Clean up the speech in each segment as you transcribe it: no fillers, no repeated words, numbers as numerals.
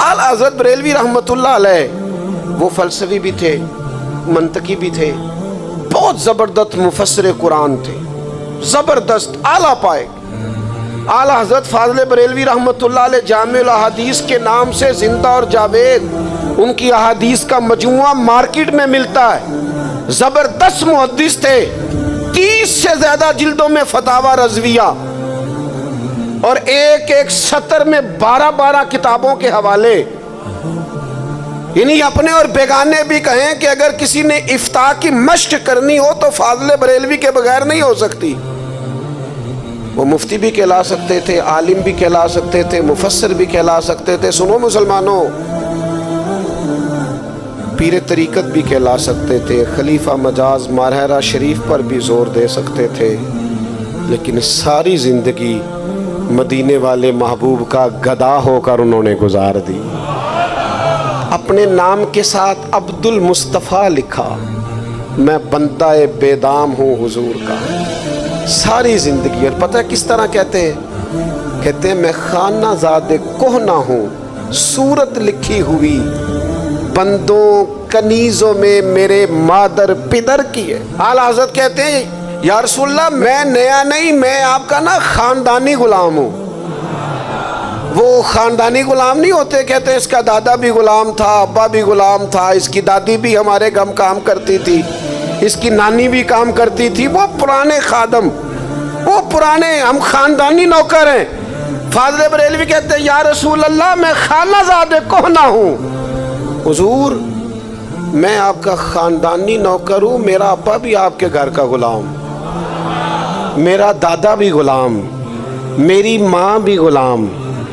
आला हज़रत बरेलवी रहमतुल्लाह अलैह वो फलसफी भी थे, मंतकी भी थे, बहुत ज़बरदस्त मुफस्सिर कुरान थे, ज़बरदस्त आला पाए। आला हज़रत फाज़िल बरेलवी रहमतुल्लाह अलैह जामिउल अहादीस के नाम से जिंदा और जावेद उनकी अहादीस का मजमुआ मार्केट में मिलता है। ज़बरदस्त मुहद्दिस थे, 30 से ज़्यादा जिल्दों में फतावा रज़विया और एक एक सतर में 12-12 किताबों के हवाले। यानी अपने और बेगाने भी कहें कि अगर किसी ने इफ्ता की मश्क करनी हो तो फाज़िल बरेलवी के बगैर नहीं हो सकती। वो मुफ्ती भी कहला सकते थे, आलिम भी कहला सकते थे, मुफस्सिर भी कहला सकते थे। सुनो मुसलमानों, पीर तरीक़त भी कहला सकते थे, खलीफा मजाज मारहरा शरीफ पर भी जोर दे सकते थे, लेकिन सारी ज़िंदगी मदीने वाले महबूब का गदा होकर उन्होंने गुजार दी। अपने नाम के साथ अब्दुल मुस्तफ़ा लिखा, मैं बंदा बेदाम हूँ हुजूर का। सारी ज़िंदगी, और पता है किस तरह कहते हैं? कहते हैं मैं खाना ज़ादे कोहना हूँ, सूरत लिखी हुई बंदों कनीज़ों में मेरे मादर पिदर की है। आला हज़रत कहते हैं या रसूलल्लाह मैं नया नहीं, मैं आपका ना ख़ानदानी ग़ुलाम हूँ। वो ख़ानदानी ग़ुलाम नहीं होते, कहते हैं इसका दादा भी ग़ुलाम था, अब्बा भी ग़ुलाम था, इसकी दादी भी हमारे गम काम करती थी, इसकी नानी भी काम करती थी। वो पुराने खादम, वो पुराने, हम ख़ानदानी नौकर हैं। फाज़िल बरेलवी कहते हैं या रसूल अल्लाह मैं खाना ज़ादे कोहना हूँ, हुजूर मैं आपका ख़ानदानी नौकर हूँ, मेरा अब्बा भी आपके घर का ग़ुलाम, मेरा दादा भी ग़ुलाम, मेरी माँ भी ग़ुलाम,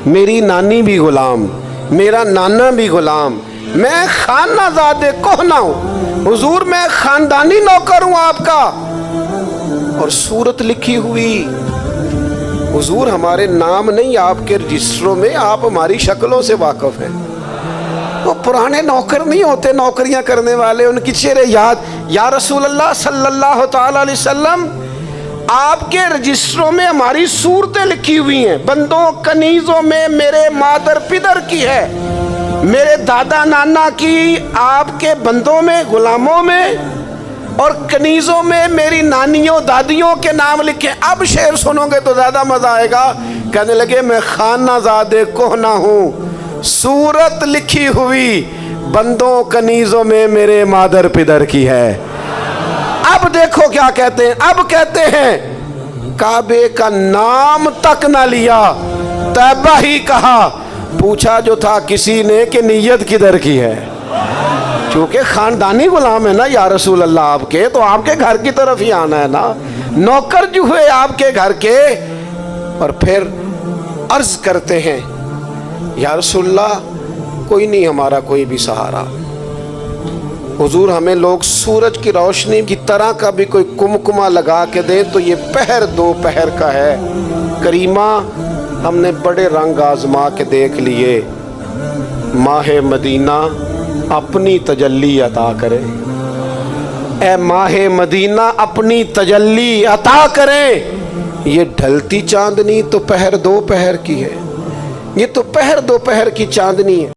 मेरी नानी भी ग़ुलाम, मेरा नाना भी ग़ुलाम, मैं खाना ज़ादे कोहना हूँ, हुजूर मैं ख़ानदानी नौकर हूँ आपका। और सूरत लिखी हुई, हुजूर हमारे नाम नहीं आपके रजिस्टरों में, आप हमारी शक्लों से वाकिफ़ हैं। वो पुराने नौकर नहीं होते, नौकरियां करने वाले, उनकी चेहरे याद। या रसूल अल्लाह सल्लल्लाहु ताला अलैहि वसल्लम आपके रजिस्टरों में हमारी सूरतें लिखी हुई हैं, बंदों कनीज़ों में मेरे मादर पिदर की है, मेरे दादा नाना की आपके बंदों में, गुलामों में, और कनीज़ों में मेरी नानियों दादियों के नाम लिखे। अब शेर सुनोगे तो ज़्यादा मज़ा आएगा। कहने लगे मैं खाना ज़ादे कोहना हूँ, सूरत लिखी हुई बंदों कनीज़ों में मेरे मादर पिदर की है। अब देखो क्या कहते हैं, अब कहते हैं काबे का नाम तक ना लिया, तैबा ही कहा, पूछा जो था किसी ने कि नीयत किधर की है। क्योंकि ख़ानदानी गुलाम है ना या रसूल अल्लाह आपके, तो आपके घर की तरफ ही आना है ना, नौकर जो हुए आपके घर के। और फिर अर्ज़ करते हैं या रसूलल्लाह कोई नहीं हमारा कोई भी सहारा, हुजूर हमें लोग सूरज की रोशनी की तरह का भी कोई कुमकुमा लगा के दे तो ये पहर दो पहर का है। करीमा हमने बड़े रंग आजमा के देख लिए, माहे मदीना अपनी तजल्ली अता करे, ए माहे मदीना अपनी तजल्ली अता करे। ये ढलती चांदनी तो पहर दो पहर की है, ये तो पहर दो पहर की चांदनी है।